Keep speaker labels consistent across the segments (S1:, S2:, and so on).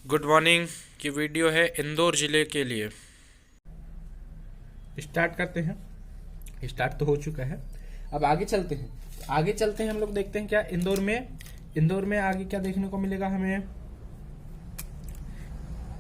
S1: Good morning की video है इंदौर जिले के लिए।
S2: स्टार्ट करते हैं। स्टार्ट तो हो चुका है, अब आगे चलते हैं। हम लोग देखते हैं क्या इंदौर में आगे क्या देखने को मिलेगा हमें।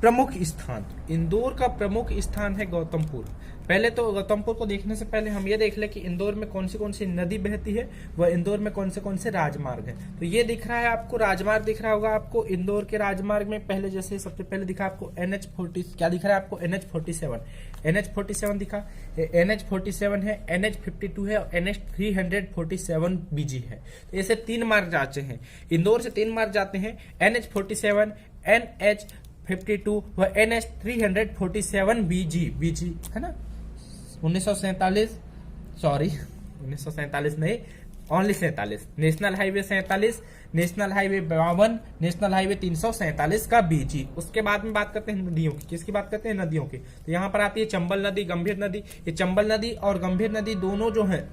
S2: प्रमुख स्थान, इंदौर का प्रमुख स्थान है गौतमपुर। पहले तो गौतमपुर को देखने से पहले हम ये देख ले कि इंदौर में कौन सी नदी बहती है, वह इंदौर में कौन से राजमार्ग है। तो ये दिख रहा है आपको, राजमार्ग दिख रहा होगा आपको। इंदौर के राजमार्ग में पहले जैसे सबसे पहले दिखा आपको NH40, क्या दिख रहा है आपको NH47 दिखा। NH47 है, NH52 है और NH347 BG है। तो ऐसे 3 मार्ग जाते हैं, इंदौर से 3 मार्ग जाते हैं, NH47, NH52 व NH347 BG है ना। 1947 नहीं, only 47, national highway 47, national highway 52, national highway 347 का BG। उसके बाद में बात करते हैं नदियों की। किसकी बात करते हैं? नदियों की। तो यहाँ पर आती है चंबल नदी, गंभीर नदी। ये चंबल नदी और गंभीर नदी दोनों जो है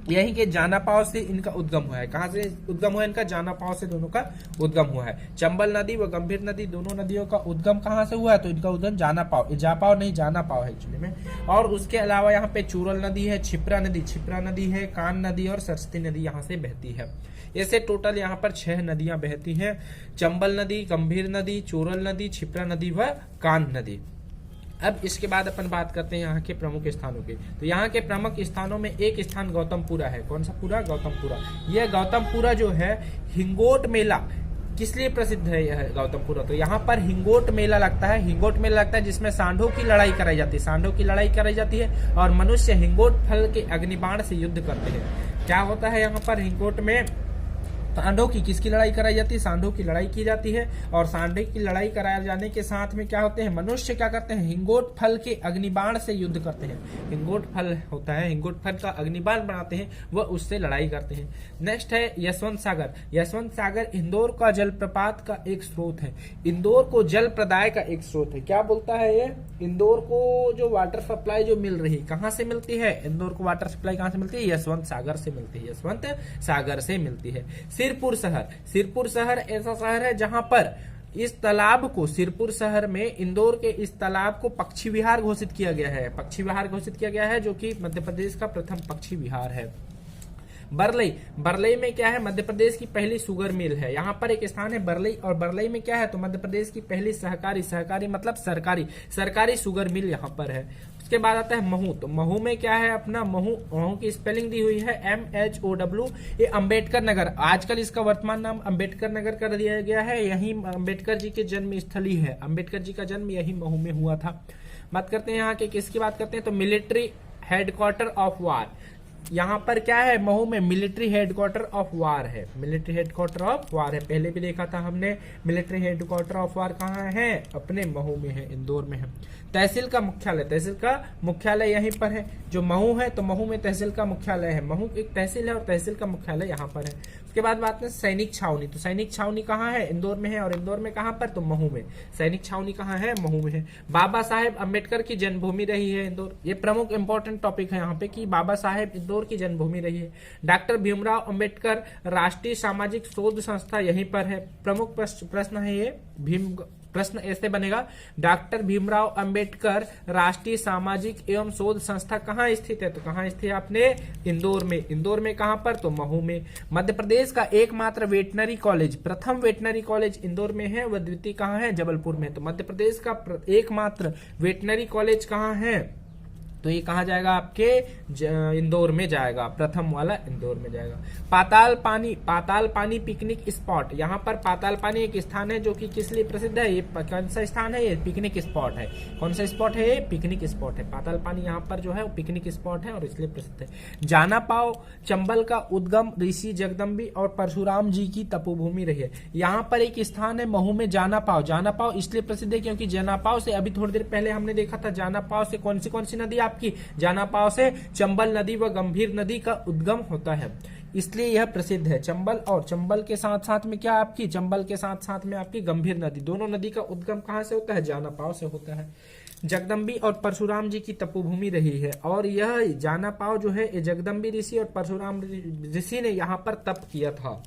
S2: यहीं के जानापाव से इनका उद्गम हुआ है। कहाँ से उद्गम हुआ है इनका? जानापाव से दोनों का उद्गम हुआ है। चंबल नदी व गंभीर नदी दोनों नदियों का उद्गम कहाँ से हुआ है? तो इनका उद्गम जानापाव, जापाव नहीं जानापाव है एक्चुअली में। और उसके अलावा यहाँ पे चूरल नदी है, छिप्रा नदी है, कान नदी और सरस्वती नदी यहाँ से बहती है। ऐसे टोटल यहाँ पर 6 नदियां बहती हैं। चंबल नदी, गंभीर नदी, चूरल नदी, छिप्रा नदी व कान नदी। अब इसके बाद अपन बात करते हैं यहाँ के प्रमुख स्थानों की। तो यहाँ के प्रमुख स्थानों में एक स्थान गौतमपुरा है। कौन सा पूरा? गौतमपुरा। यह गौतमपुरा जो है हिंगोट मेला किस लिए प्रसिद्ध है? यह गौतमपुरा, तो यहाँ पर हिंगोट मेला लगता है, जिसमें सांडों की लड़ाई कराई जाती है और मनुष्य हिंगोट फल के अग्निबाण से युद्ध करते हैं। क्या होता है यहाँ पर हिंगोट में? सांडों की किसकी लड़ाई कराई जाती है? सांडों की लड़ाई की जाती है। और सांडे की लड़ाई कराए जाने के साथ में क्या होते हैं? मनुष्य क्या करते हैं? हिंगोट फल के अग्निबाण से युद्ध करते हैं। हिंगोट फल होता है, हिंगोट फल का अग्निबाण बनाते हैं, वह उससे लड़ाई करते हैं। नेक्स्ट है यशवंत सागर इंदौर का जलप्रपात का एक स्रोत है। इंदौर को जल प्रदाय का एक स्रोत है। क्या बोलता है ये? इंदौर को जो वाटर सप्लाई जो मिल रही, कहाँ से मिलती है? इंदौर को वाटर सप्लाई कहाँ से मिलती है? यशवंत सागर से मिलती है। सिरपुर शहर ऐसा शहर है जहां पर इस तालाब को, सिरपुर शहर में इंदौर के इस तालाब को पक्षी विहार घोषित किया गया है, जो कि मध्य प्रदेश का प्रथम पक्षी विहार है। बरलई में क्या है? मध्य प्रदेश की पहली शुगर मिल है। यहाँ पर एक स्थान है बरलई, और बरलई में क्या है? तो मध्य प्रदेश की पहली सहकारी मतलब सरकारी शुगर मिल यहाँ पर है। उसके बाद आता है महू। तो महू में क्या है अपना? महू की स्पेलिंग दी हुई है MHOW। ये अंबेडकर नगर, आजकल इसका वर्तमान नाम अंबेडकर नगर कर दिया गया है। यही अंबेडकर जी की जन्म स्थली है। अंबेडकर जी का जन्म यही महू में हुआ था। बात करते हैं यहाँ के किसकी बात करते हैं? तो मिलिट्री हेडक्वार्टर ऑफ वार। यहाँ पर क्या है? महू में मिलिट्री हेडक्वार्टर ऑफ वार है। पहले भी देखा था हमने। मिलिट्री हेडक्वार्टर ऑफ वार कहाँ है? अपने महू में है, इंदौर में है। तहसील का मुख्यालय यहीं पर है। जो महू है, तो महू में तहसील का मुख्यालय है। महू एक तहसील है और तहसील का मुख्यालय यहाँ पर है। उसके बाद बात करें सैनिक छावनी। तो सैनिक छावनी कहाँ है? इंदौर में है। और इंदौर में कहाँ पर? तो महू में। सैनिक छावनी कहाँ है? महू में है। बाबा साहेब अम्बेडकर की जन्मभूमि रही है इंदौर। ये प्रमुख इंपॉर्टेंट टॉपिक है यहाँ पे कि बाबा साहेब इंदौर की जन्मभूमि रही है। डॉक्टर भीमराव अम्बेडकर राष्ट्रीय सामाजिक शोध संस्था यहीं पर है। प्रमुख प्रश्न है ये। प्रश्न ऐसे बनेगा, डॉक्टर भीमराव अंबेडकर राष्ट्रीय सामाजिक एवं शोध संस्था कहाँ स्थित है? तो कहाँ स्थित है? आपने इंदौर में कहाँ पर? तो महू में। मध्य प्रदेश का एकमात्र वेटनरी कॉलेज, प्रथम वेटनरी कॉलेज इंदौर में है, वह द्वितीय कहाँ है? जबलपुर में। तो मध्य प्रदेश का एकमात्र वेटनरी कॉलेज कहाँ है? तो ये कहाँ जाएगा? आपके इंदौर में जाएगा, प्रथम वाला इंदौर में जाएगा। पाताल पानी पिकनिक स्पॉट। यहाँ पर पाताल पानी एक स्थान है जो कि किस लिए प्रसिद्ध है? ये कौन सा स्थान है? ये पिकनिक स्पॉट है। कौन सा स्पॉट है? ये पिकनिक स्पॉट है। पाताल पानी यहाँ पर जो है वो पिकनिक स्पॉट है और इसलिए प्रसिद्ध है। जानापाव चंबल का उद्गम ऋषि जगदम्बी और परशुराम जी की तपोभूमि रही है। यहाँ पर एक स्थान है महू में, जानापाव इसलिए प्रसिद्ध है क्योंकि जानापाव से अभी थोड़ी देर पहले हमने देखा था, जानापाव से कौन सी नदी आपकी? जानापाव से चंबल नदी व गंभीर नदी का उद्गम होता है, इसलिए यह प्रसिद्ध है। चंबल के साथ साथ में क्या आपकी? चंबल के साथ साथ में आपकी गंभीर नदी, दोनों नदी का उद्गम कहाँ से होता है? जानापाव से होता है। जगदम्बी और परशुराम जी की तपोभूमि रही है और यह जानापाव जो है जगदम्बी ऋषि और परशुराम ऋषि ने यहाँ पर तप किया था।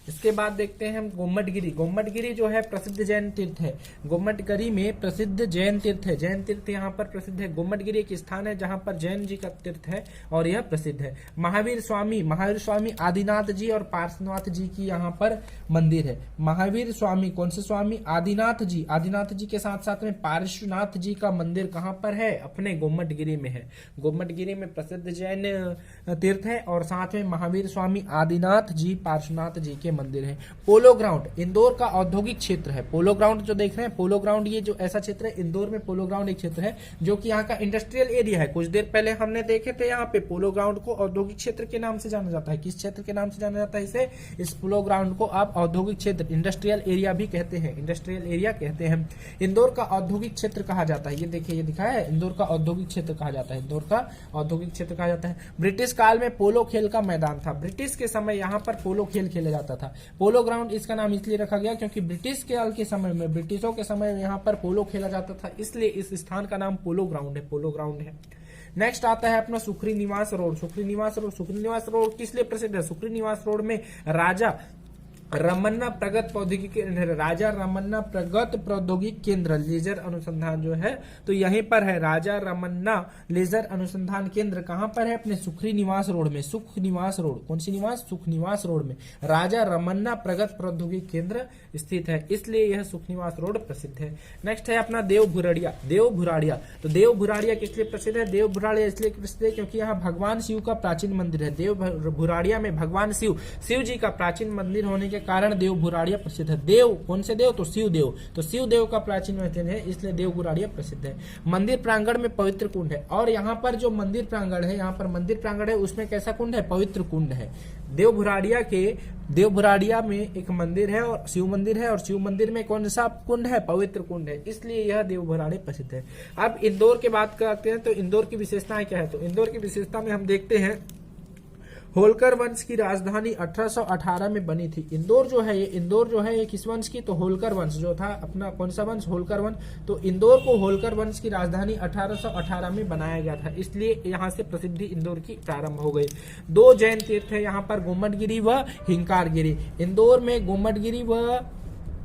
S2: इसके बाद देखते हैं हम गोमटगिरी। गोमटगिरी जो है प्रसिद्ध जैन तीर्थ है। गोमटगिरी में प्रसिद्ध जैन तीर्थ है। जैन तीर्थ यहाँ पर प्रसिद्ध है। गोमटगिरी एक स्थान है जहाँ पर जैन जी का तीर्थ है और यह प्रसिद्ध है। महावीर स्वामी आदिनाथ जी और पार्श्वनाथ जी की यहाँ पर मंदिर है। महावीर स्वामी कौन से स्वामी? आदिनाथ जी के साथ साथ में पार्श्वनाथ जी का मंदिर कहाँ पर है? अपने गोमटगिरी में है। गोमटगिरी में प्रसिद्ध जैन तीर्थ है और साथ में महावीर स्वामी आदिनाथ जी पार्श्वनाथ जी के मंदिर है। पोलो ग्राउंड इंदौर का औद्योगिक क्षेत्र है। पोलो ग्राउंड जो देख रहे हैं, पोलो ग्राउंड ये जो ऐसा क्षेत्र है, इंदौर में पोलो ग्राउंड एक क्षेत्र है जो कि यहाँ का इंडस्ट्रियल एरिया है। कुछ देर पहले हमने देखे थे यहाँ पे पोलो ग्राउंड को औद्योगिक क्षेत्र के नाम से जाना जाता है। किस क्षेत्र के नाम से जाना जाता है इसे? इस पोलो ग्राउंड को आप औद्योगिक क्षेत्र, इंडस्ट्रियल एरिया भी कहते हैं, इंडस्ट्रियल एरिया कहते हैं। इंदौर का औद्योगिक क्षेत्र कहा जाता है। ये देखिए, ये दिखाया है, इंदौर का औद्योगिक क्षेत्र कहा जाता है। इंदौर का औद्योगिक क्षेत्र कहा जाता है। ब्रिटिश काल में पोलो खेल का मैदान था। ब्रिटिश के समय यहाँ पर पोलो खेल खेला जाता था। पोलो ग्राउंड इसका नाम इसलिए रखा गया क्योंकि ब्रिटिश काल के समय में, ब्रिटिशों के समय में यहाँ पर पोलो खेला जाता था, इसलिए इस स्थान का नाम पोलो ग्राउंड है। पोलो ग्राउंड है। नेक्स्ट आता है अपना सुखरी निवास रोड। सुखरी निवास रोड किस लिए प्रसिद्ध है? सुखरी निवास रोड में राजा रमन्ना प्रगत प्रौद्योगिक केंद्र लेजर अनुसंधान जो है, तो यहीं पर है। राजा रमन्ना लेजर अनुसंधान केंद्र कहां पर है? अपने सुखरी निवास रोड में। सुख निवास रोड, कौन सी निवास? सुख निवास रोड में राजा रमन्ना प्रगत प्रौद्योगिक केंद्र स्थित है, इसलिए यह सुख निवास रोड प्रसिद्ध है। नेक्स्ट है अपना देवभुराड़िया। तो देवभुराड़िया किस लिए प्रसिद्ध है? देवभुराड़िया इसलिए प्रसिद्ध है क्योंकि यहाँ भगवान शिव का प्राचीन मंदिर है। देवभुराड़िया में भगवान शिव जी का प्राचीन मंदिर होने के कारण देवभुराड़िया प्रसिद्ध है। देव कौन से देव? तो शिव देव। तो शिव देव का प्राचीन मंदिर है, इसलिए देवभुराड़िया प्रसिद्ध है। मंदिर प्रांगण में पवित्र कुंड है और यहाँ पर जो मंदिर प्रांगण है, यहाँ पर मंदिर प्रांगण है, उसमें कैसा कुंड है? पवित्र कुंड है। देवभुराड़िया में एक मंदिर है और शिव मंदिर है, और शिव मंदिर में कौन सा कुंड है? पवित्र कुंड है, इसलिए यह देवभुराड़िया प्रसिद्ध है। अब इंदौर की बात करते हैं, तो इंदौर की विशेषताएं क्या है? तो इंदौर की विशेषता में हम देखते हैं, होलकर वंश की राजधानी 1818 में बनी थी। इंदौर जो है ये किस वंश की? तो होलकर वंश जो था अपना, कौन सा वंश? होलकर वंश। तो इंदौर को होलकर वंश की राजधानी 1818 में बनाया गया था, इसलिए यहाँ से प्रसिद्धि इंदौर की प्रारंभ हो गई। 2 जैन तीर्थ है यहाँ पर, गोमटगिरी व हिंकारगिरी। इंदौर में गोमटगिरी व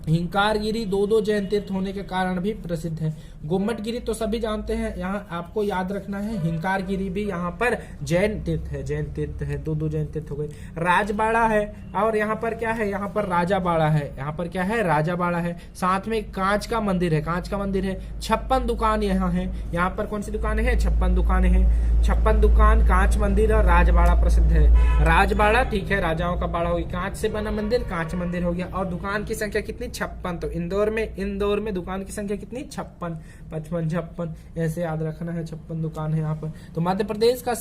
S2: हिंकारगिरी दो जैन तीर्थ होने के कारण भी प्रसिद्ध है। गोमटगिरी तो सभी जानते हैं, यहाँ आपको याद रखना है। हिंकारगिरी भी यहाँ पर जैन तीर्थ है, दो जैन तीर्थ हो गए। राजबाड़ा है, और यहाँ पर क्या है? यहाँ पर राजाबाड़ा है। यहाँ पर क्या है? राजाबाड़ा है। साथ में कांच का मंदिर है, 56 दुकान यहाँ है। यहाँ पर कौन सी दुकानें हैं? 56 दुकानें हैं। 56 दुकान, कांच मंदिर और राजबाड़ा प्रसिद्ध है। राजबाड़ा ठीक है, राजाओं का बाड़ा हो गया। कांच से बना मंदिर, कांच मंदिर हो गया। और दुकान की संख्या कितनी? 56। तो इंदौर में दुकान की संख्या कितनी? 56, 55, 56, ऐसे याद रखना है। 56 दुकान है यहाँ पर। तो मध्य प्रदेश का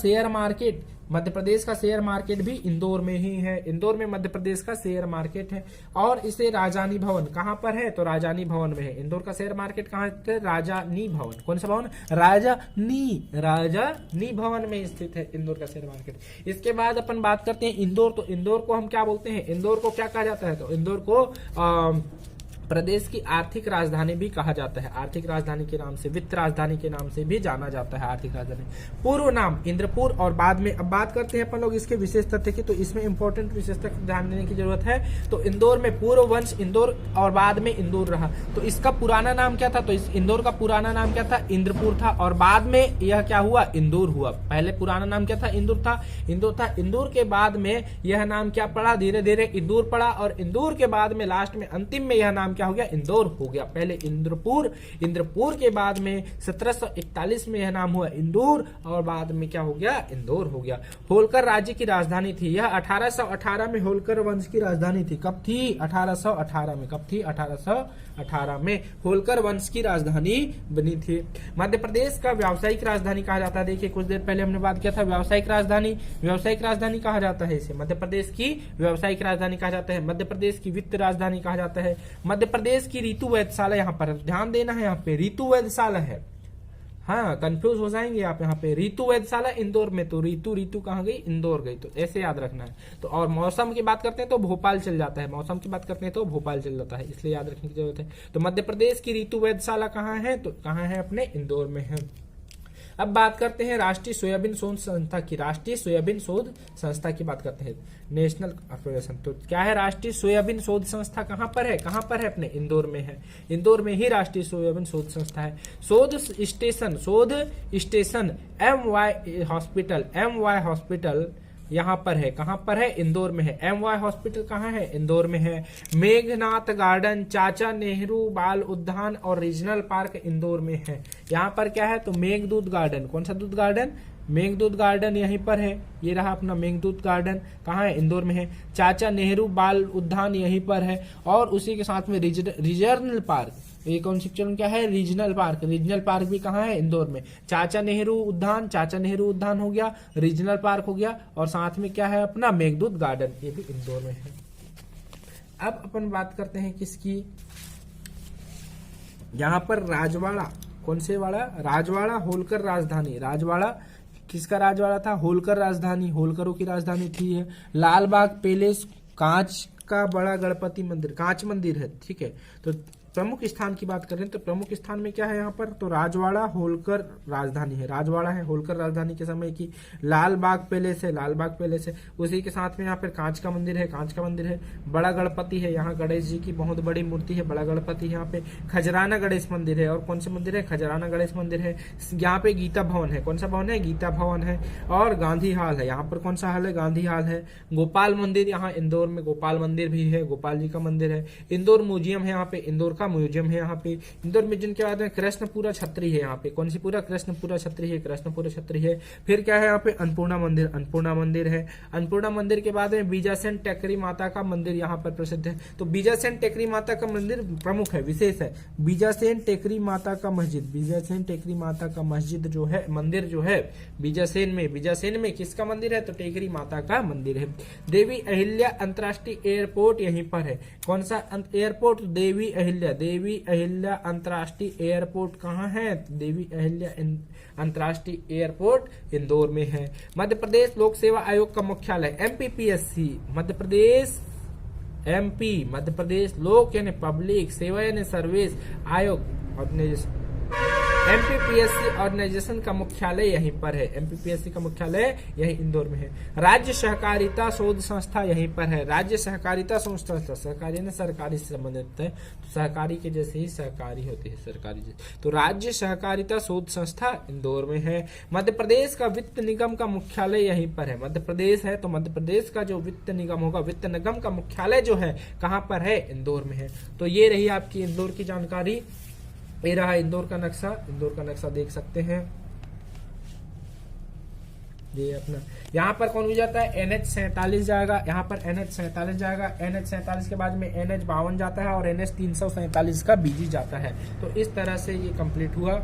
S2: शेयर मार्केट भी इंदौर में ही है। इंदौर में मध्य प्रदेश का शेयर मार्केट है, और इसे राजानी भवन कहाँ पर है? तो राजानी भवन में है। इंदौर का शेयर मार्केट कहाँ है? राजानी भवन। कौन सा भवन? राजानी भवन में स्थित है इंदौर का शेयर मार्केट। इसके बाद अपन बात करते हैं इंदौर। तो इंदौर को हम क्या बोलते हैं? इंदौर को क्या कहा जाता है? तो इंदौर को प्रदेश की आर्थिक राजधानी भी कहा जाता है। आर्थिक राजधानी के नाम से, वित्त राजधानी के नाम से भी जाना जाता है आर्थिक राजधानी। पूर्व नाम इंद्रपुर, और बाद में अब बात करते हैं अपन लोग इसके विशेष तथ्य की। तो इसमें इंपॉर्टेंट विशेषता ध्यान देने की जरूरत है। तो इंदौर में पूर्व वंश इंदौर और बाद में इंदौर रहा। तो इसका पुराना नाम क्या था? तो इस इंदौर का पुराना नाम क्या था? इंद्रपुर था, और बाद में यह क्या हुआ? इंदौर हुआ। पहले पुराना नाम क्या था? इंदौर था। इंदौर के बाद में यह नाम क्या पड़ा? धीरे धीरे इंदौर पड़ा, और इंदौर के बाद में लास्ट में अंतिम में यह नाम क्या हो गया? इंदौर हो गया। पहले इंद्रपुर के बाद में 1741 में यह नाम हुआ इंदौर, और बाद में क्या हो गया? इंदौर हो गया। होलकर राज्य की राजधानी थी। यह 1818 में होलकर वंश की राजधानी थी। कब थी? 1818 में। कब थी? 1818 में होलकर वंश की राजधानी बनी थी। मध्य प्रदेश का व्यावसायिक राजधानी कहा जाता है। देखिए, कुछ देर पहले हमने बात किया था व्यावसायिक राजधानी कहा जाता है इसे। मध्य प्रदेश की व्यावसायिक राजधानी कहा जाता है। मध्य प्रदेश की वित्त राजधानी कहा जाता है। मध्य प्रदेश की ऋतु वेधशाला, यहाँ पर ध्यान देना है, यहाँ पे ऋतु वेधशाला है। हाँ, कंफ्यूज हो जाएंगे आप। यहाँ पे ऋतु वेधशाला इंदौर में, तो ऋतु कहाँ गई? इंदौर गई। तो ऐसे याद रखना है। तो और मौसम की बात करते हैं तो भोपाल चल जाता है। इसलिए याद रखने की जरूरत है। तो मध्य प्रदेश की ऋतु वेधशाला कहाँ है? तो कहाँ है? अपने इंदौर में है। अब बात करते हैं राष्ट्रीय सोयाबीन शोध संस्था की। राष्ट्रीय सोयाबीन शोध संस्था की बात करते हैं, नेशनल ऑर्गेनाइजेशन। तो क्या है राष्ट्रीय सोयाबीन शोध संस्था? कहां पर है? कहां पर है? अपने इंदौर में है। इंदौर में ही राष्ट्रीय सोयाबीन शोध संस्था है। शोध स्टेशन MY हॉस्पिटल यहाँ पर है। कहां पर है? इंदौर में है। MY हॉस्पिटल कहाँ है? इंदौर में है। मेघनाथ गार्डन, चाचा नेहरू बाल उद्यान और रीजनल पार्क इंदौर में है। यहाँ पर क्या है? तो मेघदूत गार्डन। कौन सा दूत गार्डन? मेघदूत गार्डन यहीं पर है। ये रहा अपना मेघदूत गार्डन, कहाँ है? इंदौर में है। चाचा नेहरू बाल उद्यान यहीं पर है। और उसी के साथ में रीजनल पार्क, ये कौन सी क्या है? Regional park. रीजनल पार्क भी कहाँ है? इंदौर में। चाचा नेहरू उद्यान हो गया, रीजनल पार्क हो गया, और साथ में क्या है? अपना मेघदूत गार्डन, ये भी इंदौर में है। अब अपन बात करते हैं किसकी? यहाँ पर राजवाड़ा, कौन से वाड़ा? राजवाड़ा होलकर राजधानी। राजवाड़ा किसका राजवाड़ा था? होलकर राजधानी, होलकरों की राजधानी थी है। लालबाग पैलेस, कांच का बड़ा गणपति मंदिर, कांच मंदिर है, ठीक है। तो प्रमुख स्थान की बात करें तो प्रमुख स्थान में क्या है यहाँ पर? तो राजवाड़ा होलकर राजधानी है। राजवाड़ा है होलकर राजधानी के समय की। लालबाग पैलेस है, लालबाग पैलेस है। उसी के साथ में यहाँ पर कांच का मंदिर है, कांच का मंदिर है। बड़ा गणपति है, यहाँ गणेश जी की बहुत बड़ी मूर्ति है, बड़ा गणपति यहाँ पे। खजराना गणेश मंदिर है। और कौन से मंदिर है? खजराना गणेश मंदिर है। यहाँ पे गीता भवन है। कौन सा भवन है? गीता भवन है। और गांधी हाल है, यहाँ पर कौन सा हाल है? गांधी हाल है। गोपाल मंदिर, यहाँ इंदौर में गोपाल मंदिर भी है, गोपाल जी का मंदिर है। इंदौर म्यूजियम है, यहाँ पे इंदौर का म्यूजियम है। यहाँ पे इंदौर म्यूजियम के बाद में कृष्णपुरा छत्री है। यहाँ पे कौन सी पूरा? कृष्णपुरा छत्री है, कृष्णपुरा छत्री है। फिर क्या है यहाँ पे? अन्नपूर्णा मंदिर, अन्नपूर्णा मंदिर है। अन्नपूर्णा मंदिर के बाद में बीजासेन टेकरी माता का मंदिर यहाँ पर प्रसिद्ध है। तो बीजासेन टेकरी माता का मंदिर प्रमुख है, विशेष है। बीजासेन टेकरी माता का मस्जिद, बीजासेन टेकरी माता का मस्जिद जो है, मंदिर जो है बीजासेन में किसका मंदिर है? तो टेकरी माता का मंदिर है। देवी अहिल्या अंतर्राष्ट्रीय एयरपोर्ट यहीं पर है। कौन सा एयरपोर्ट? देवी अहिल्या अंतर्राष्ट्रीय एयरपोर्ट कहाँ है? देवी अहिल्या अंतर्राष्ट्रीय एयरपोर्ट इंदौर में है। मध्य प्रदेश लोक सेवा आयोग का मुख्यालय MPPSC, मध्य प्रदेश लोक यानी पब्लिक, सेवा यानी सर्विस, आयोग ऑर्गेनाइजेशन, MPPSC ऑर्गेनाइजेशन का मुख्यालय यहीं पर है। MPPSC का मुख्यालय यहीं इंदौर में है। राज्य सहकारिता शोध संस्था यहीं पर है। राज्य सहकारिता शोध संस्था, सहकारी ने सरकारी से संबंधित है, तो सहकारी के जैसे ही सहकारी होती है, सरकारी जैसे। तो राज्य सहकारिता शोध संस्था इंदौर में है। मध्य प्रदेश का वित्त निगम का मुख्यालय यहीं पर है। मध्य प्रदेश है तो मध्य प्रदेश का जो वित्त निगम होगा, वित्त निगम का मुख्यालय जो है कहाँ पर है? इंदौर में है। तो ये रही आपकी इंदौर की जानकारी। ये रहा इंदौर का नक्शा, इंदौर का नक्शा देख सकते हैं। ये अपना यहाँ पर कौन हो जाता है? NH47 जाएगा, यहाँ पर NH47 जाएगा। NH47 के बाद में NH52 जाता है और NH 347 का BG जाता है। तो इस तरह से ये कंप्लीट हुआ।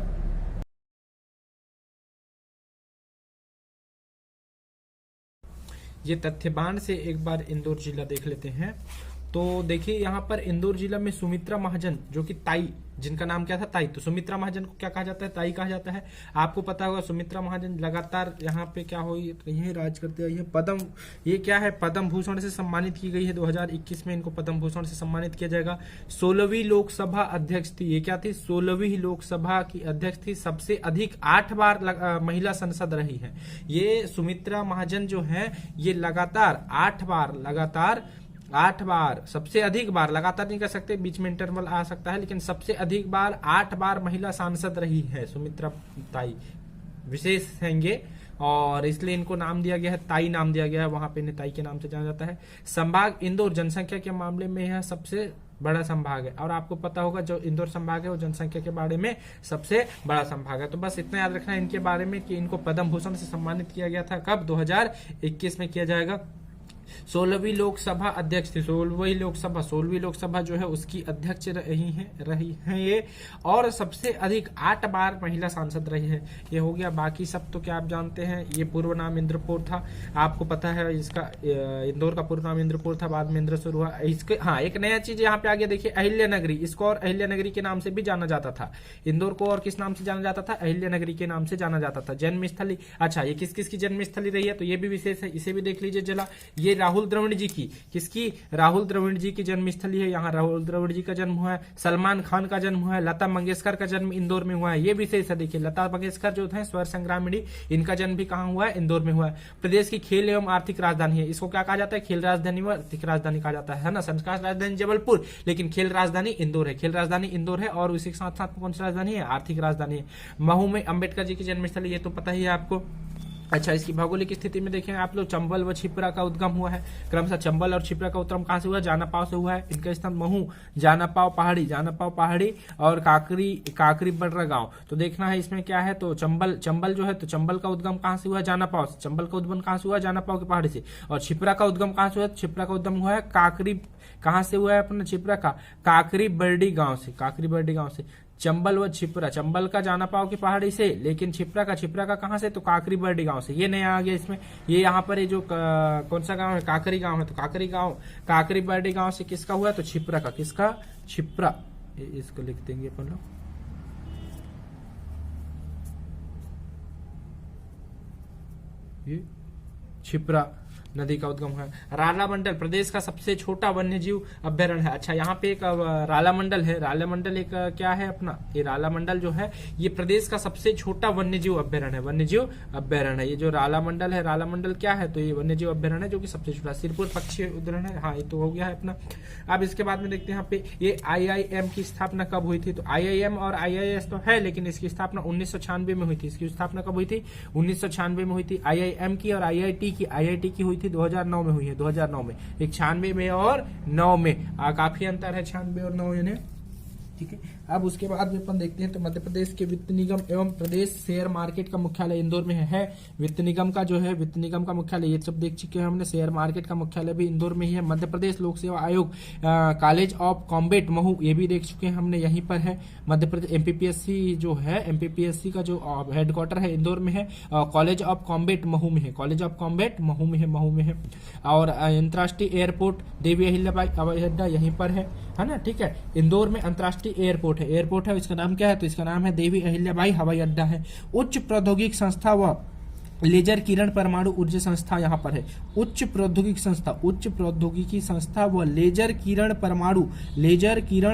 S2: ये तथ्यबान से एक बार इंदौर जिला देख लेते हैं। तो देखिए यहाँ पर इंदौर जिला में सुमित्रा महाजन, जो कि ताई, जिनका नाम क्या था? ताई। तो सुमित्रा महाजन को क्या कहा जाता है? ताई कहा जाता है। आपको पता होगा सुमित्रा महाजन लगातार यहाँ पे क्या हुई, यही राज करते आई है। ये क्या है? पद्म भूषण से सम्मानित की गई है। 2021 में इनको पद्म भूषण से सम्मानित किया जाएगा। 16वीं लोकसभा अध्यक्ष थी। ये क्या थी? 16वीं लोकसभा की अध्यक्ष थी। सबसे अधिक 8 बार महिला सांसद रही है। ये सुमित्रा महाजन जो है, ये लगातार 8 बार, सबसे अधिक बार, लगातार नहीं कर सकते, बीच में इंटरवल आ सकता है, लेकिन सबसे अधिक बार 8 बार महिला सांसद रही है सुमित्रा ताई। विशेष हैं ये, और इसलिए इनको नाम दिया गया है, ताई नाम दिया गया है। वहां पे इन्हें ताई के नाम से जाना जाता है। संभाग इंदौर जनसंख्या के मामले में यह सबसे बड़ा संभाग है। और आपको पता होगा जो इंदौर संभाग है वो जनसंख्या के बारे में सबसे बड़ा संभाग है। तो बस इतना याद रखना है इनके बारे में कि इनको पद्म भूषण से सम्मानित किया गया था। कब? 2021 में किया जाएगा। 16वीं लोकसभा अध्यक्ष थी। 16वीं लोकसभा जो है उसकी अध्यक्ष रही है ये, और सबसे अधिक 8 बार महिला सांसद रही है। ये हो गया। बाकी सब तो क्या आप जानते हैं, ये पूर्व नाम इंद्रपुर था, आपको पता है इसका। इंदौर का पूर्व नाम इंद्रपुर था, बाद में इंद्रसुर हुआ। इसके हाँ, एक नया चीज यहाँ पे आगे देखिए, अहिल्या नगरी। इसको और अहिल्या नगरी के नाम से भी जाना जाता था। इंदौर को और किस नाम से जाना जाता था? अहिल्या नगरी के नाम से जाना जाता था। जन्मस्थली, अच्छा ये किस किस की जन्मस्थली रही है, तो ये भी विशेष है, इसे भी देख लीजिए जला। ये राहुल द्रविड़ जी की, किसकी, राहुल द्रविड़ जी की जन्मस्थली है, यहाँ राहुल द्रविड़ जी का जन्म हुआ है। सलमान खान का जन्म हुआ है। लता मंगेशकर का जन्म इंदौर में हुआ है। ये विशेष है, देखिए लता मंगेशकर जो है स्वर संग्रामिणी, इनका जन्म भी कहाँ हुआ है, इंदौर में हुआ है। प्रदेश की खेल एवं आर्थिक राजधानी है, इसको क्या कहा जाता है, खेल राजधानी व आर्थिक राजधानी कहा जाता है ना। संस्कार राजधानी जबलपुर, लेकिन खेल राजधानी इंदौर है, खेल राजधानी इंदौर है। और उसी के साथ साथ कौन सी राजधानी है, आर्थिक राजधानी है। महू में अंबेडकर जी की जन्मस्थली, ये तो पता ही है आपको। अच्छा, इसकी भौगोलिक स्थिति में देखें आप लोग, चंबल व छिप्रा का उद्गम हुआ है। क्रमशः चंबल और छिप्रा का उद्गम कहां से हुआ, जानापाव से हुआ है। इनका स्थान महू, जानापाव पहाड़ी और काकरी बर्रा गांव। तो देखना है इसमें क्या है, तो चंबल जो है, तो चंबल का उद्गम कहां से हुआ, जानापाव से। चंबल का उद्गम कहां से हुआ, जानापाव की पहाड़ी से। और छिप्रा का उद्गम कहां से हुआ, छिप्रा का उद्गम हुआ है काकरी, कहां से हुआ है अपना छिप्रा का, काकरी बर्डी गांव से। चंबल व छिप्रा, चंबल का जानापाव की पहाड़ी से, लेकिन छिप्रा का कहां से, तो काकरी बर्डी गांव से। ये नया आ गया इसमें, ये यहाँ पर ये जो कौन सा गांव है, काकरी गांव है, तो काकरी बर्डी गांव से किसका हुआ, तो छिप्रा का, किसका, छिप्रा, इसको लिख देंगे अपन लोग। ये छिप्रा नदी का उद्गम है। राला मंडल प्रदेश का सबसे छोटा वन्यजीव अभ्यारण्य है। अच्छा, यहाँ पे एक राला मंडल है। राला मंडल एक क्या है अपना, ये राला मंडल जो है ये प्रदेश का सबसे छोटा वन्यजीव अभ्यारण्य है। ये जो राला मंडल है, राला मंडल क्या है, तो ये वन्यजीव अभ्यारण्य है जो कि सबसे छोटा। सिरपुर पक्षी उद्यान है, हाँ ये तो हो गया है अपना। अब इसके बाद में देखते हैं यहाँ पे ये IIM की स्थापना कब हुई थी, तो IIM और IIS तो है, लेकिन इसकी स्थापना 1996 में हुई थी। इसकी स्थापना कब हुई थी, 1996 में हुई थी। IIM की और IIT की हुई थी 2009 में हुई है, 2009 में। एक 96 में और 9 में काफी अंतर है, 96 और 9 यानी, ठीक है। अब उसके बाद में अपन देखते हैं तो मध्य प्रदेश के वित्त निगम एवं प्रदेश शेयर मार्केट का मुख्यालय इंदौर में है। वित्त निगम का जो है, वित्त निगम का मुख्यालय ये सब देख चुके हैं हमने। शेयर मार्केट का मुख्यालय भी इंदौर में ही है। मध्य प्रदेश लोक सेवा आयोग, कॉलेज ऑफ कॉम्बेट महू, ये भी देख चुके हैं हमने, यहीं पर है। मध्य प्रदेश MPPSC जो है, MPPSC का जो हेडक्वार्टर है इंदौर में है। कॉलेज ऑफ कॉम्बेट महू में है, महू में है। और अंतर्राष्ट्रीय एयरपोर्ट देवी अहिल्याबाई हवाई अड्डा यहीं पर है ना, ठीक है। इंदौर में अंतर्राष्ट्रीय एयरपोर्ट है, इसका नाम क्या है, तो इसका नाम है देवी अहिल्याबाई हवाई अड्डा है। उच्च प्रौद्योगिक संस्था व लेजर किरण परमाणु ऊर्जा संस्था यहाँ पर है। उच्च प्रौद्योगिकी संस्था व लेजर किरण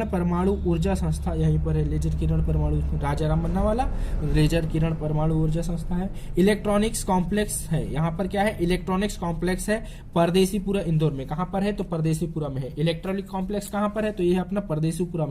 S2: परमाणु ऊर्जा संस्था यहीं पर है। लेजर किरण परमाणु, राजा राम बन्ना वाला लेजर किरण परमाणु ऊर्जा संस्था है। इलेक्ट्रॉनिक्स कॉम्प्लेक्स है, यहाँ पर क्या है, इलेक्ट्रॉनिक्स कॉम्प्लेक्स है परदेसीपुरा इंदौर में। कहाँ पर है, तो परदेसीपुरा में है। इलेक्ट्रॉनिक कॉम्प्लेक्स कहाँ पर है, तो ये है अपना परदेसीपुरा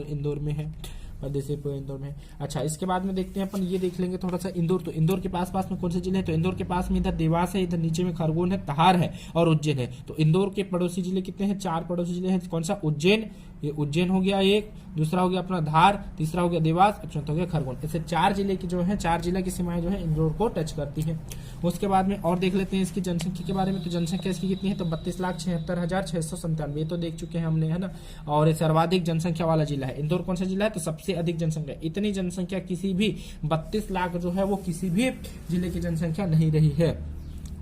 S2: इंदौर में है। इंदौर में। अच्छा, इसके बाद में देखते हैं अपन, ये देख लेंगे थोड़ा सा इंदौर। तो इंदौर के पास में कौन से जिले हैं, तो इंदौर के पास में इधर देवास है, इधर नीचे में खरगोन है, तहार है और उज्जैन है। तो इंदौर के पड़ोसी जिले कितने हैं, 4 पड़ोसी जिले हैं। कौन सा, उज्जैन, ये उज्जैन हो गया एक, दूसरा हो गया अपना धार, तीसरा हो गया देवास, चौथा हो गया खरगोन। ऐसे 4 जिले की जो है, 4 जिले की सीमाएं जो है इंदौर को टच करती है। उसके बाद में और देख लेते हैं इसकी जनसंख्या के बारे में। तो जनसंख्या इसकी कितनी है, तो 32,76,697, ये तो देख चुके हैं हमने, है ना। और सर्वाधिक जनसंख्या वाला जिला है इंदौर। कौन सा जिला है, तो सबसे अधिक जनसंख्या। इतनी जनसंख्या किसी भी 32 लाख जो है वो किसी भी जिले की जनसंख्या नहीं रही है,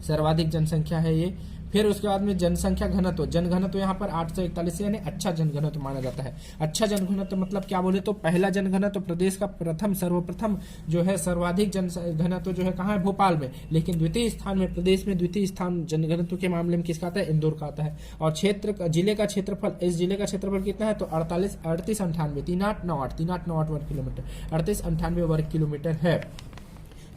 S2: सर्वाधिक जनसंख्या है ये। फिर उसके बाद में जनसंख्या घनत्व, जनघनत्व यहाँ पर 841 यानी अच्छा जनघनत्व माना जाता है। अच्छा जनघनत्व मतलब क्या बोले, तो पहला जनघनत्व प्रदेश का सर्वप्रथम जो है सर्वाधिक जनघनत्व जो है कहाँ है, भोपाल में। लेकिन द्वितीय स्थान में, प्रदेश में द्वितीय स्थान जनघनत्व के मामले में किसका आता है, इंदौर का आता है। और जिले का क्षेत्रफल, इस जिले का क्षेत्रफल कितना है, तो 3898 वर्ग किलोमीटर, 3898 वर्ग किलोमीटर है।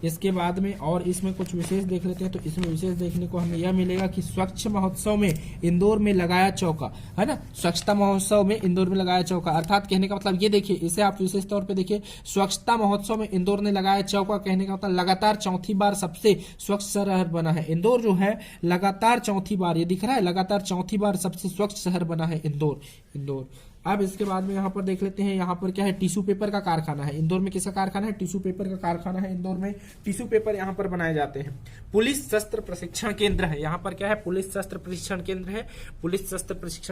S2: इसके बाद में और इसमें कुछ विशेष देख लेते हैं। तो इसमें विशेष देखने को हमें यह मिलेगा कि स्वच्छ महोत्सव में इंदौर में लगाया चौका, है ना। स्वच्छता महोत्सव में इंदौर में लगाया चौका, अर्थात कहने का मतलब ये देखिए, इसे आप विशेष तौर पे देखिए, स्वच्छता महोत्सव में इंदौर ने लगाया चौका, कहने का मतलब लगातार चौथी बार सबसे स्वच्छ शहर बना है इंदौर। जो है लगातार चौथी बार, ये दिख रहा है, लगातार चौथी बार सबसे स्वच्छ शहर बना है इंदौर। अब इसके बाद में यहाँ पर देख लेते हैं, यहाँ पर क्या है, टिश्यू पेपर का कारखाना है इंदौर में। किसका कारखाना है, टिश्यू पेपर का कारखाना है इंदौर में। टिश्यू पेपर यहाँ पर बनाए जाते हैं। पुलिस शस्त्र प्रशिक्षण केंद्र है, यहाँ पर क्या है, पुलिस शस्त्र प्रशिक्षण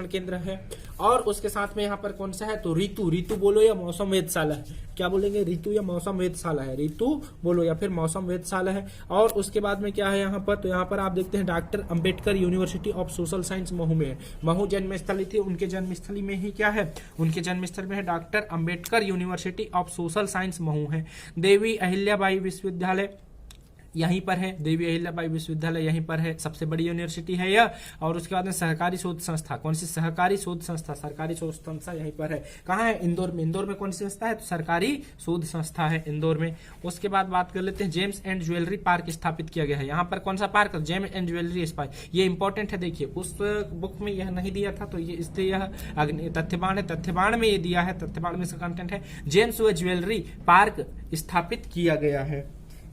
S2: केंद्र है। और उसके साथ में यहाँ पर कौन सा है, तो ऋतु बोलो या मौसम वेधशाला है। क्या बोलेंगे, ऋतु या मौसम वेधशाला है, ऋतु बोलो या फिर मौसम वेधशाला है। और उसके बाद में क्या है यहाँ पर, तो यहाँ पर आप देखते हैं doctor Ambedkar university of social science Mhow में है। महू जन्मस्थली थी, उनके जन्मस्थली में ही क्या है, उनके जन्मस्थल में है doctor Ambedkar university of social science Mhow है। देवी अहिल्याबाई विश्वविद्यालय यहीं पर है, देवी अहिल्याबाई विश्वविद्यालय यहीं पर है, सबसे बड़ी यूनिवर्सिटी है यह। और उसके बाद में सहकारी शोध संस्था, कौन सी सहकारी शोध संस्था, सरकारी शोध संस्था यहीं पर है। कहाँ है? इंदौर में। इंदौर में कौन सी संस्था है? तो सरकारी शोध संस्था है इंदौर में। उसके बाद बात कर लेते हैं, जेम्स एंड ज्वेलरी पार्क स्थापित किया गया है। यहाँ पर कौन सा park? James and jewellery park. ये इंपॉर्टेंट है, देखिए उस बुक में यह नहीं दिया था, तो ये इसलिए यह तथ्यबाण है, तथ्यबाण में ये दिया है, तथ्यबाण में इसका कंटेंट है। जेम्स व ज्वेलरी पार्क स्थापित किया गया है।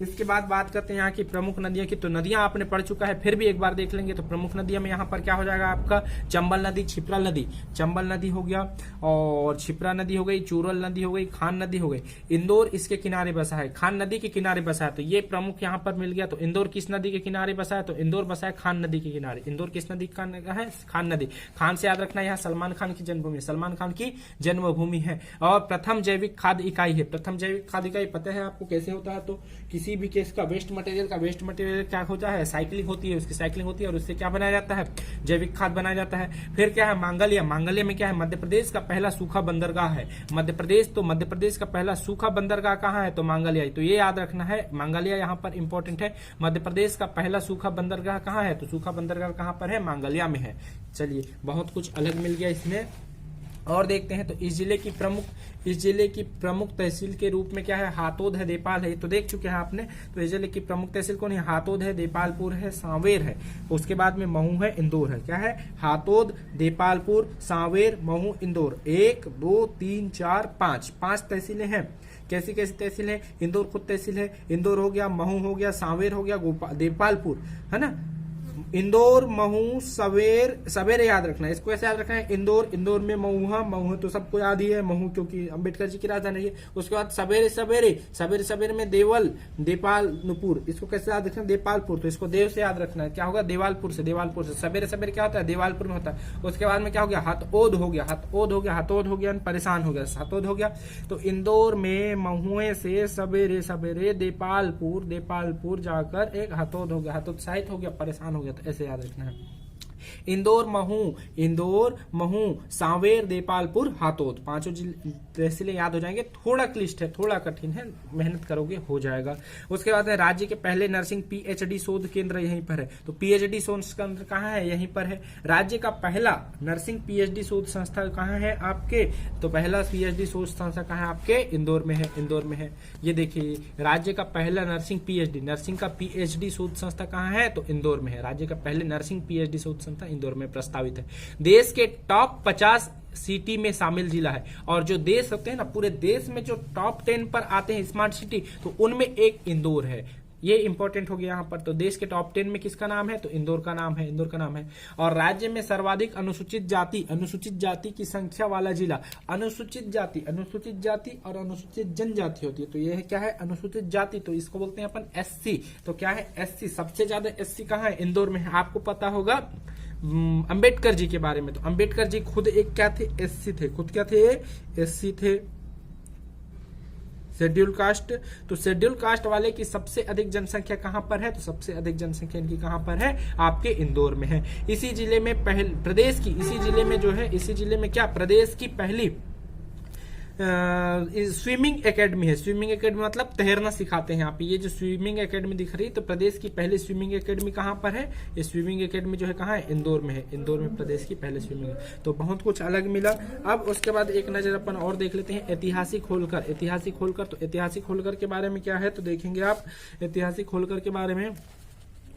S2: इसके बाद बात करते हैं यहाँ की प्रमुख नदियां की। तो नदियां आपने पढ़ चुका है, फिर भी एक बार देख लेंगे। तो प्रमुख नदियां में यहाँ पर क्या हो जाएगा आपका? चंबल नदी, छिप्रा नदी, चंबल नदी हो गया, और छिप्रा नदी हो गई, चूरल नदी हो गई, खान नदी हो गई। इंदौर इसके किनारे बसा है, खान नदी के किनारे बसा है, तो ये प्रमुख यहाँ पर मिल गया। तो इंदौर किस नदी के किनारे बसा है? तो इंदौर बसा है खान नदी के किनारे। इंदौर किस नदी का है? खान नदी। खान से याद रखना, यहाँ सलमान खान की जन्मभूमि, सलमान खान की जन्मभूमि है। और प्रथम जैविक खाद्य इकाई है। प्रथम जैविक खाद्य इकाई पता है आपको कैसे होता है? तो किसी भी केस का वेस्ट मटेरियल क्या होता है? साइक्लिंग होती है, उसकी साइक्लिंग होती है, और उससे क्या बनाया जाता है? जैविक खाद बनाया जाता है। फिर क्या है? मांगल्य। मांगल्य में क्या है? मध्य प्रदेश का पहला सूखा बंदरगाह है। मध्य प्रदेश का पहला सूखा बंदरगाह कहाँ है? तो मांगल्य। तो ये याद रखना है, मांगल्य यहाँ पर इंपॉर्टेंट है। मध्य प्रदेश का पहला सूखा बंदरगाह कहाँ है? तो सूखा बंदरगाह कहाँ पर है? मांगल्य में है। चलिए, बहुत कुछ अलग मिल गया इसमें। और देखते हैं, तो इस जिले की प्रमुख तहसील के रूप में क्या है? हातोद है, देपाल है, तो देख चुके हैं आपने। तो इस जिले की प्रमुख तहसील कौन है? हातोद है, देपालपुर है, सांवेर है। उसके बाद में महू है, इंदौर है। क्या है? हातोद, देपालपुर, सांवेर, महू, इंदौर। 1 2 3 4 5 तहसीलें हैं। कैसी कैसी तहसील है? इंदौर खुद तहसील है। इंदौर हो गया, महू हो गया, सांवेर हो गया, देपालपुर है ना। इंदौर, महू, सवेरे याद रखना है। इसको ऐसे याद रखना है, इंदौर में महू तो सबको याद ही है, महू क्योंकि अंबेडकर जी की राजधानी है। उसके बाद सवेरे में देपालपुर, इसको कैसे याद रखना है? देपालपुर, तो इसको देव से याद रखना है। क्या होगा? देवालपुर से। सवेरे क्या होता है? देवालपुर में होता है। उसके बाद में क्या हो गया? हथौद हो गया, परेशान हो गया, हथौद हो गया। तो इंदौर में महुए से सवेरे देपालपुर जाकर एक हथौद हो गया, हतोत्साहित हो गया, परेशान हो गया। तो ऐसे याद रखना है। इंदौर, महू, सांवेर, देपालपुर, हातोद, 5 तहसीलें याद हो जाएंगे। थोड़ा क्लिष्ट है, थोड़ा कठिन है, मेहनत करोगे हो जाएगा। उसके बाद है, राज्य के पहले नर्सिंग पीएचडी शोध केंद्र यहीं पर है। तो पीएचडी शोध केंद्र कहाँ है? यहीं पर है। राज्य का पहला नर्सिंग पीएचडी शोध संस्था कहाँ है आपके? तो पहला पीएचडी शोध संस्था कहाँ है आपके? इंदौर में है। ये देखिए, राज्य का पहला नर्सिंग का पीएचडी शोध संस्था कहाँ है? तो इंदौर में है। राज्य का पहले नर्सिंग पीएचडी शोध संस्था इंदौर में प्रस्तावित है। देश के टॉप 50 सिटी में शामिल जिला है। और जो देश होते हैं ना, पूरे देश में जो टॉप 10 पर आते हैं स्मार्ट सिटी, तो उनमें एक इंदौर है। ये इंपॉर्टेंट हो गया यहाँ पर। तो देश के टॉप 10 में किसका नाम है? तो इंदौर का नाम है। और राज्य में सर्वाधिक अनुसूचित जाति की संख्या वाला जिला। अनुसूचित जाति और अनुसूचित जनजाति होती है। तो ये क्या है? अनुसूचित जाति, तो इसको बोलते हैं अपन एससी। तो क्या है? एससी। सबसे ज्यादा एससी कहाँ है? इंदौर में है। आपको पता होगा अंबेडकर जी के बारे में। तो अंबेडकर जी खुद एक क्या थे? एससी थे। खुद क्या थे? एससी थे, शेड्यूल कास्ट। तो शेड्यूल कास्ट वाले की सबसे अधिक जनसंख्या कहां पर है? तो सबसे अधिक जनसंख्या इनकी कहां पर है? आपके इंदौर में है। इसी जिले में इसी जिले में क्या? प्रदेश की पहली स्विमिंग एकेडमी है। स्विमिंग एकेडमी मतलब तैरना सिखाते हैं यहाँ पे। ये जो स्विमिंग एकेडमी दिख रही है, तो प्रदेश की पहली स्विमिंग एकेडमी कहाँ पर है? ये स्विमिंग एकेडमी जो है कहाँ है? इंदौर में है। इंदौर में प्रदेश की पहले स्विमिंग। तो बहुत कुछ अलग मिला। अब उसके बाद एक नजर अपन और देख लेते हैं, ऐतिहासिक होलकर। तो ऐतिहासिक होलकर के बारे में क्या है? तो देखेंगे आप ऐतिहासिक होलकर के बारे में।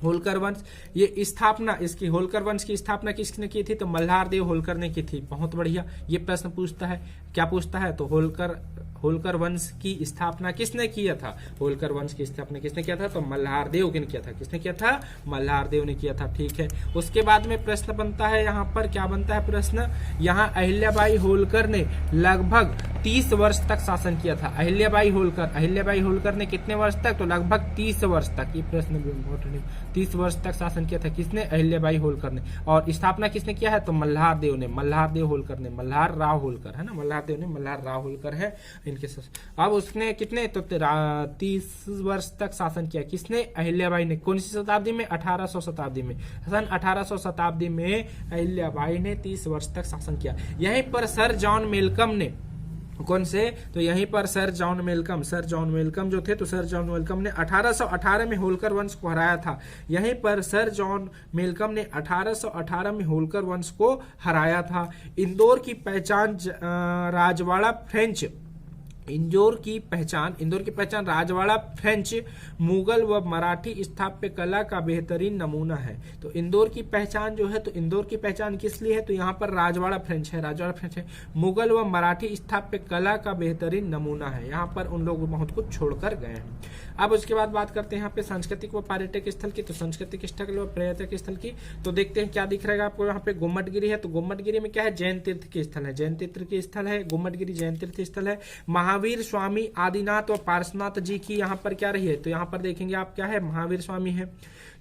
S2: होलकर वंश, ये स्थापना, इसकी होलकर वंश की स्थापना किसने की थी? तो मल्हार देव होलकर ने की थी। बहुत बढ़िया। ये प्रश्न पूछता है, क्या पूछता है? तो होलकर वंश की स्थापना किसने किया था? होलकर वंश की स्थापना किसने किया था? तो मल्हार देव ने किया था। किसने किया था? मल्हार देव ने किया था। ठीक है। उसके बाद में प्रश्न बनता है, यहाँ पर क्या बनता है प्रश्न? यहाँ अहिल्याबाई होलकर ने लगभग 30 वर्ष तक शासन किया था। अहिल्याबाई होलकर ने कितने वर्ष तक? तो लगभग 30 वर्ष तक। ये प्रश्न भी इम्पोर्टेंट है। 30 वर्ष तक शासन किया था। किसने? अहिल्याबाई होलकर ने। और स्थापना किसने किया है? तो मल्हार देव होलकर ने। मल्हार राव होलकर है ना, मल्हार राव होलकर है इनके। अब उसने कितने? तो 30 वर्ष तक शासन किया। किसने? अहिल्याबाई ने। कौन सी शताब्दी में? 1800 शताब्दी में। सन 1800 शताब्दी में अहिल्याबाई ने 30 वर्ष तक शासन किया। यहीं पर सर जॉन मेलकम ने कौन से? तो यहीं पर सर जॉन मेलकम जो थे, तो सर जॉन मेलकम ने 1818 में होलकर वंश को हराया था। यहीं पर सर जॉन मेलकम ने 1818 में होलकर वंश को हराया था। इंदौर की पहचान राजवाड़ा फ्रेंच इंदौर की पहचान राजवाड़ा फ्रेंच, मुगल व मराठी स्थापत्य कला का बेहतरीन नमूना है। तो इंदौर की पहचान जो है, तो इंदौर की पहचान किस लिए है? तो यहाँ पर राजवाड़ा फ्रेंच है, मुगल व मराठी स्थापत्य कला का बेहतरीन नमूना है। यहाँ पर उन लोग बहुत कुछ छोड़कर गए हैं। अब उसके बाद बात करते हैं यहाँ पे सांस्कृतिक व पर्यटक स्थल की। तो सांस्कृतिक स्थल व पर्यटक स्थल की तो देखते हैं क्या दिख रहा है आपको। यहाँ पे गुम्मटगिरी है, तो गुम्मटगिरी में क्या है? जैन तीर्थ के स्थल है, गुम्मटगिरी जैन तीर्थ स्थल है। महावीर स्वामी आदिनाथ व पार्श्वनाथ जी की यहाँ पर क्या रही है? तो यहाँ पर देखेंगे आप क्या है? महावीर स्वामी है,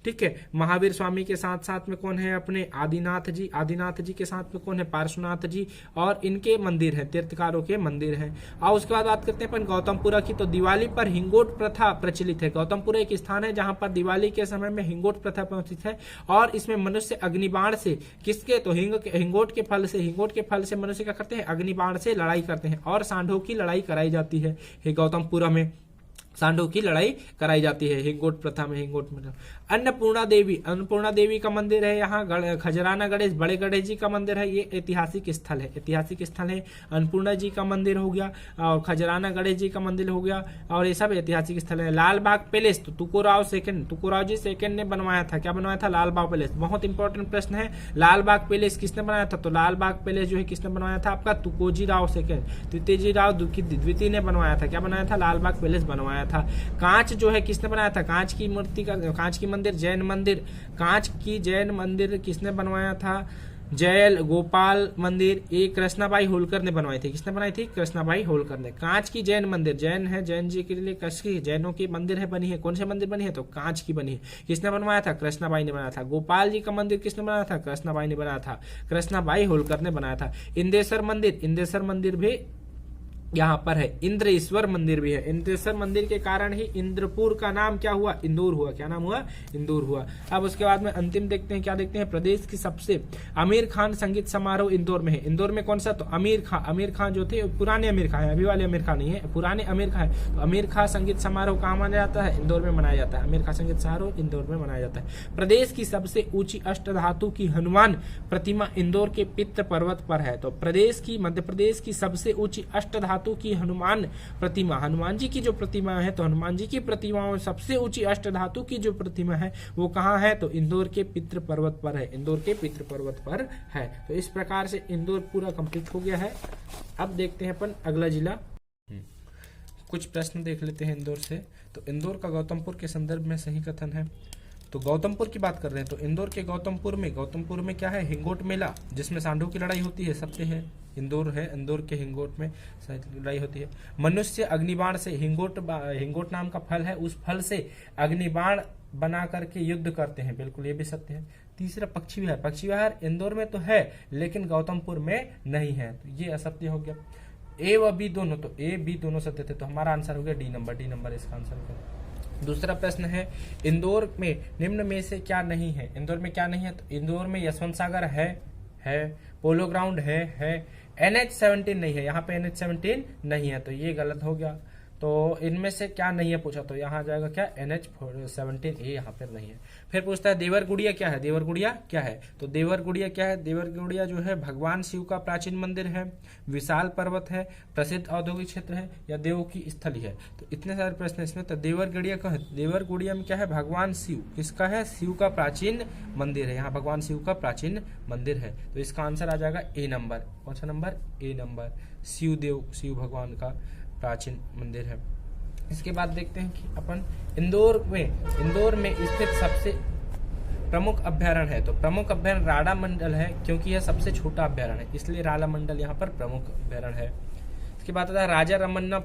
S2: ठीक है। महावीर स्वामी के साथ साथ में कौन है? अपने आदिनाथ जी के साथ में कौन है? पार्श्वनाथ जी, और इनके मंदिर है, तीर्थकारों के मंदिर है। और उसके बाद बात करते हैं अपन गौतमपुरा की। तो दिवाली पर हिंगोट प्रथा प्रचलित है। गौतमपुरा एक स्थान है जहां पर दिवाली के समय में हिंगोट प्रथा प्रचलित है, और इसमें मनुष्य अग्निबाण से किसके? तो हिंगोट के फल से मनुष्य क्या करते हैं? अग्निबाण से लड़ाई करते हैं, और सांडों की लड़ाई कराई जाती है। गौतमपुरा में सांडों की लड़ाई कराई जाती है हिंगोट प्रथा में। अन्नपूर्णा देवी का मंदिर है यहाँ। खजराना गणेश, बड़े गणेश जी का मंदिर है, ये ऐतिहासिक स्थल है। अन्नपूर्णा जी का मंदिर हो गया, और खजराना गणेश जी का मंदिर हो गया, और ये सब ऐतिहासिक स्थल है। लाल बाग पैलेस, तो तुकोराव जी सेकंड ने बनवाया था। क्या बनवाया था? लाल बाग पैलेस। बहुत इंपॉर्टेंट प्रश्न है, लाल बाग पैलेस किसने बनाया था? तो लाल बाग पैलेस जो है किसने बनवाया था? आपका तुकोजी राव सेकंड, द्वितीय द्वितीय ने बनवाया था। क्या बनाया था? लाल बाग पैलेस बनवाया था। कांच जो है किसने बनाया था? कांच की मंदिर, जैन मंदिर, कांच की जैन मंदिर किसने बनवाया था? जयल गोपाल मंदिर, ये कृष्णाबाई होलकर ने बनवाई थी। किसने बनाई थी? कृष्णाबाई होलकर ने। कांच की जैन मंदिर, जैन है, जैन जी के लिए कशी जैनों की मंदिर है बनी है। कौन से मंदिर बनी है? तो कांच की बनी है। किसने बनवाया था? कृष्णाबाई ने बनाया था। गोपाल जी का मंदिर किसने बनाया था? कृष्णाबाई ने बनाया था, कृष्णाबाई होलकर ने बनाया था। इंदेश्वर मंदिर भी यहाँ पर है। इंद्रेश्वर मंदिर भी है। इंद्रेश्वर मंदिर के कारण ही इंद्रपुर का नाम क्या हुआ? इंदौर हुआ। क्या नाम हुआ? इंदौर हुआ। अब उसके बाद में अंतिम देखते हैं, क्या देखते हैं? प्रदेश की सबसे आमिर खान संगीत समारोह इंदौर में है। इंदौर में कौन सा? तो आमिर खान जो थे, पुराने आमिर खान है, अभी वाले आमिर खान नहीं है, पुराने आमिर खान है। तो आमिर खान संगीत समारोह कहाँ मनाया जाता है? इंदौर में मनाया जाता है। आमिर खान संगीत समारोह इंदौर में मनाया जाता है। प्रदेश की सबसे ऊंची अष्टधातु की हनुमान प्रतिमा इंदौर के पितृ पर्वत पर है। तो मध्य प्रदेश की सबसे ऊंची अष्टधातु की हनुमान प्रतिमा, हनुमान जी की जो प्रतिमा है, तो हनुमान जी की प्रतिमाओं में सबसे ऊंची अष्टधातु की जो प्रतिमा है वो कहाँ है? तो इंदौर के पितृ पर्वत पर है। इंदौर के पितृ पर्वत पर है। तो इस प्रकार से इंदौर पूरा कंप्लीट हो गया है। अब देखते हैं अपन अगला जिला। कुछ प्रश्न देख लेते हैं इंदौर से। तो इंदौर का गौतमपुर के संदर्भ में सही कथन है। तो गौतमपुर की बात कर रहे हैं, तो इंदौर के गौतमपुर में क्या है? हिंगोट मेला, जिसमें सांडों की लड़ाई होती है, सत्य है। इंदौर है, इंदौर के हिंगोट में लड़ाई होती है। मनुष्य अग्निबाण से, हिंगोट नाम का फल है, उस फल से अग्निबाण बना करके युद्ध करते हैं, बिल्कुल ये भी सत्य है। तीसरा पक्षी विहार इंदौर में तो है लेकिन गौतमपुर में नहीं है, तो ये असत्य हो गया। ए व बी दोनों, तो ए बी दोनों सत्य थे, तो हमारा आंसर हो गया डी नंबर इसका आंसर होगा। दूसरा प्रश्न है, इंदौर में निम्न में से क्या नहीं है? इंदौर में क्या नहीं है? तो इंदौर में यशवंत सागर है, पोलो ग्राउंड है, NH-17 नहीं है, यहाँ पे NH-17 नहीं है, तो ये गलत हो गया। तो इनमें से क्या नहीं है पूछा, तो यहाँ आ जाएगा क्या? NH-17 ये यहाँ पर नहीं है। फिर पूछता है देवरगुड़िया क्या है? देवरगुड़िया क्या है? तो देवरगुड़िया क्या है? देवरगुड़िया जो है भगवान शिव का प्राचीन मंदिर है, विशाल पर्वत है, प्रसिद्ध औद्योगिक क्षेत्र है, या देवों की स्थली है। तो इतने सारे प्रश्न इसमें। तो देवरगुड़िया का है, देवरगुड़िया में क्या है? भगवान शिव, किसका है? शिव का प्राचीन मंदिर है, यहाँ भगवान शिव का प्राचीन मंदिर है। तो इसका आंसर आ जाएगा ए नंबर। कौन सा नंबर? ए नंबर। शिव भगवान का प्राचीन मंदिर है। इसके बाद देखते हैं कि अपन इंदौर में स्थित सबसे प्रमुख अभ्यारण्य है। तो प्रमुख अभ्यारण्य राड़ा मंडल है, क्योंकि यह सबसे छोटा अभ्यारण्य है, इसलिए राड़ा मंडल यहाँ पर प्रमुख अभ्यारण्य है। इसके बाद आता है राजा रमन्ना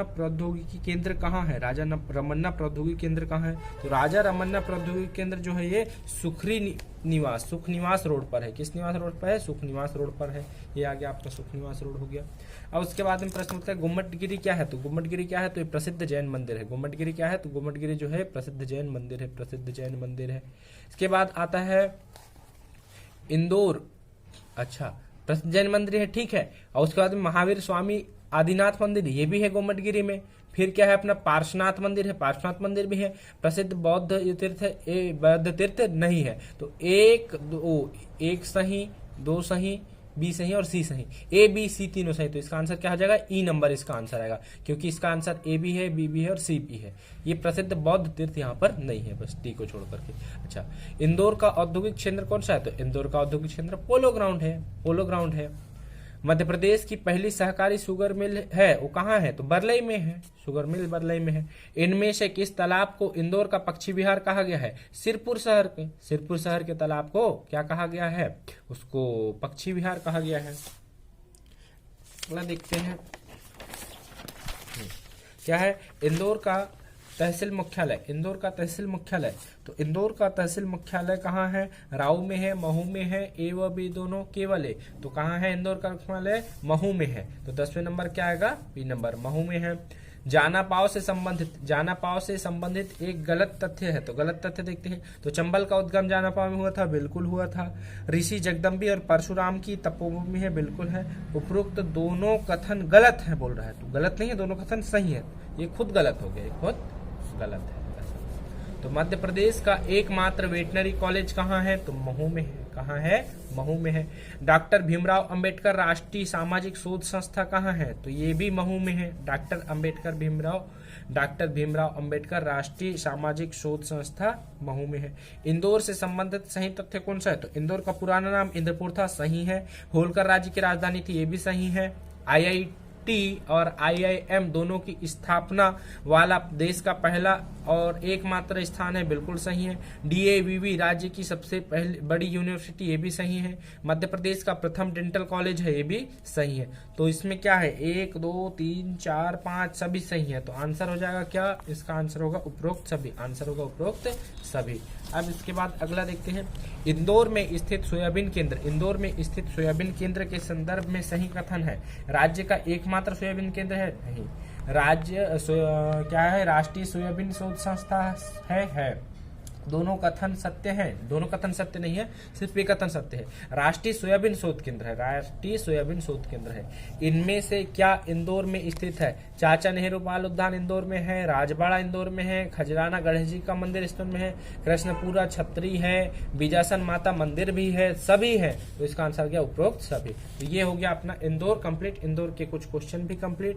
S2: प्रौद्योगिकी केंद्र कहाँ है? राजा रमन्ना प्रौद्योगिकी केंद्र कहाँ है? तो राजा रमन्ना प्रौद्योगिकी केंद्र जो है ये सुख निवास रोड पर है। किस निवास रोड पर है? सुख निवास रोड पर है। ये आ गया आपका सुख निवास रोड हो गया। अब उसके बाद में प्रश्न उठता है गुम्मटगिरी क्या है? तो गुम्मटगिरी क्या है? तो ये प्रसिद्ध जैन मंदिर है। गुम्मटगिरी क्या है? तो गुम्मटगिरी जो है प्रसिद्ध जैन मंदिर है। इसके बाद आता है इंदौर। अच्छा, प्रसिद्ध जैन मंदिर है, ठीक है। और उसके बाद महावीर स्वामी आदिनाथ मंदिर, ये भी है गोमटगिरी में। फिर क्या है अपना पार्श्वनाथ मंदिर है, पार्श्वनाथ मंदिर भी है। प्रसिद्ध बौद्ध तीर्थ है, बौद्ध तीर्थ नहीं है। तो एक सही, दो सही, बी सही और सी सही, ए बी सी तीनों सही। तो इसका आंसर क्या हो जाएगा, ई नंबर इसका आंसर आएगा, क्योंकि इसका आंसर ए भी है, बी भी है और सी भी है। ये प्रसिद्ध बौद्ध तीर्थ यहाँ पर नहीं है, बस डी को छोड़ करके। अच्छा, इंदौर का औद्योगिक क्षेत्र कौन सा है? तो इंदौर का औद्योगिक क्षेत्र पोलो ग्राउंड है, पोलो ग्राउंड है। मध्य प्रदेश की पहली सहकारी शुगर मिल है, वो कहाँ है? तो बरलई में है, शुगर मिल बरलई में है। इनमें से किस तालाब को इंदौर का पक्षी विहार कहा गया है? सिरपुर शहर के, सिरपुर शहर के तालाब को क्या कहा गया है? उसको पक्षी विहार कहा गया है। अगला देखते हैं क्या है, इंदौर का तहसील मुख्यालय, इंदौर का तहसील मुख्यालय। तो इंदौर का तहसील मुख्यालय कहाँ है? राऊ में है, महू में है, ए व बी दोनों केवल ए। तो कहाँ है इंदौर का मुख्यालय? महू में है। तो 10वें नंबर क्या आएगा? बी नंबर, महू में है। जाना पाव से संबंधित एक गलत तथ्य है, तो गलत तथ्य देखते हैं। तो चंबल का उद्गम जाना पाव में हुआ था, बिल्कुल हुआ था। ऋषि जगदम्बी और परशुराम की तपोभूमि है, बिल्कुल है। उपरोक्त दोनों कथन गलत है बोल रहा है, तो गलत नहीं है, दोनों कथन सही है। ये खुद गलत हो गया, खुद गलत है। तो मध्य प्रदेश का एकमात्र वेटनरी कॉलेज कहाँ है? तो महू में है। कहाँ है? महू में है। डॉक्टर भीमराव अंबेडकर राष्ट्रीय सामाजिक शोध संस्था कहाँ है? तो ये भी महू में है। डॉक्टर भीमराव अंबेडकर राष्ट्रीय सामाजिक शोध संस्था महू में है। इंदौर से संबंधित सही तथ्य कौन सा है? तो इंदौर का पुराना नाम इंद्रपुर था, सही है। होलकर राज्य की राजधानी थी, ये भी सही है। IIT और IIM दोनों की स्थापना वाला देश का पहला और एकमात्र स्थान है, बिल्कुल सही है। DAVV राज्य की सबसे पहली बड़ी यूनिवर्सिटी, ये भी सही है। मध्य प्रदेश का प्रथम डेंटल कॉलेज है, ये भी सही है। तो इसमें क्या है, 1 2 3 4 5 सभी सही है। तो आंसर हो जाएगा क्या? इसका आंसर होगा उपरोक्त सभी, आंसर होगा उपरोक्त सभी। अब इसके बाद अगला देखते हैं, इंदौर में स्थित सोयाबीन केंद्र, इंदौर में स्थित सोयाबीन केंद्र के संदर्भ में सही कथन है। राज्य का एकमात्र सोयाबीन केंद्र है, नहीं। राज्य क्या है? राष्ट्रीय सोयाबीन शोध संस्था है। दोनों कथन सत्य हैं, दोनों कथन सत्य नहीं है, सिर्फ एक कथन सत्य है। राष्ट्रीय सोयाबीन शोध केंद्र है, राष्ट्रीय सोयाबीन शोध केंद्र है। इनमें से क्या इंदौर में स्थित है? चाचा नेहरू बाल उद्यान इंदौर में है, राजबाड़ा इंदौर में है, खजराना गणेश जी का मंदिर इंदौर में है, कृष्णपुरा छत्री है, बीजासन माता मंदिर भी है, सभी है। तो इसका आंसर क्या? उपरोक्त सभी। तो ये हो गया अपना इंदौर कंप्लीट, इंदौर के कुछ क्वेश्चन भी कंप्लीट।